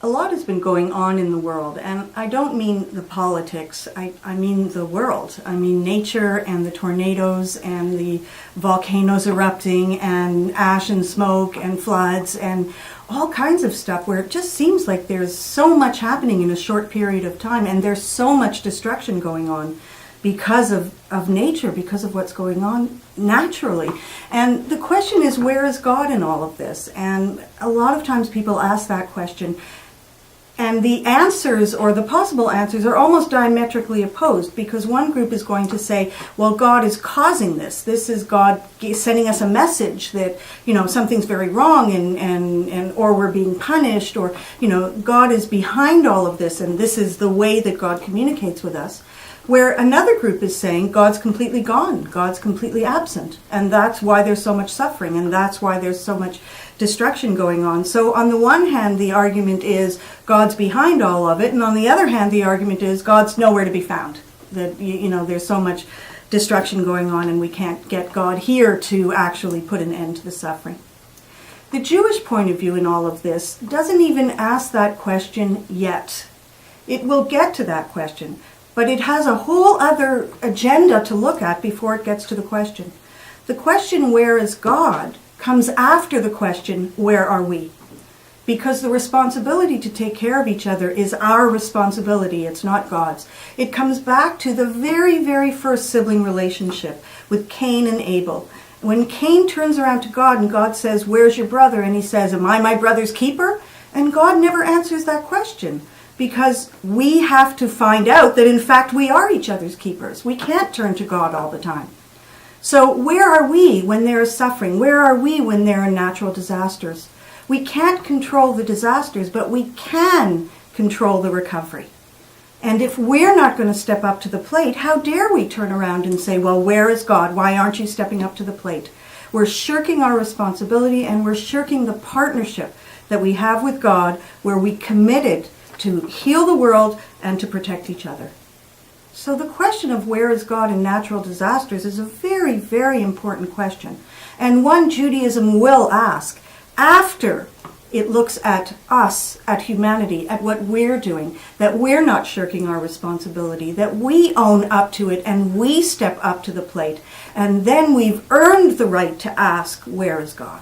A lot has been going on in the world, and I don't mean the politics, I mean the world. I mean nature and the tornadoes and the volcanoes erupting and ash and smoke and floods and all kinds of stuff where it just seems like there's so much happening in a short period of time, and there's so much destruction going on because of nature, because of what's going on naturally. And the question is, where is God in all of this? And a lot of times people ask that question, and the answers, or the possible answers, are almost diametrically opposed, because one group is going to say, well, God is causing this. This is God sending us a message that, something's very wrong and or we're being punished, or, God is behind all of this, and this is the way that God communicates with us. Where another group is saying God's completely gone, God's completely absent, and that's why there's so much suffering, and that's why there's so much destruction going on. So on the one hand, the argument is God's behind all of it, and on the other hand, the argument is God's nowhere to be found. That, there's so much destruction going on, and we can't get God here to actually put an end to the suffering. The Jewish point of view in all of this doesn't even ask that question yet. It will get to that question, but it has a whole other agenda to look at before it gets to the question. The question, where is God, comes after the question, where are we? Because the responsibility to take care of each other is our responsibility, it's not God's. It comes back to the very, very first sibling relationship with Cain and Abel. When Cain turns around to God and God says, where's your brother? And he says, am I my brother's keeper? And God never answers that question, because we have to find out that in fact we are each other's keepers. We can't turn to God all the time. So where are we when there is suffering? Where are we when there are natural disasters? We can't control the disasters, but we can control the recovery. And if we're not going to step up to the plate, how dare we turn around and say, well, where is God? Why aren't you stepping up to the plate? We're shirking our responsibility, and we're shirking the partnership that we have with God, where we committed to heal the world and to protect each other. So the question of where is God in natural disasters is a very, very important question, and one Judaism will ask after it looks at us, at humanity, at what we're doing, that we're not shirking our responsibility, that we own up to it and we step up to the plate, and then we've earned the right to ask, where is God?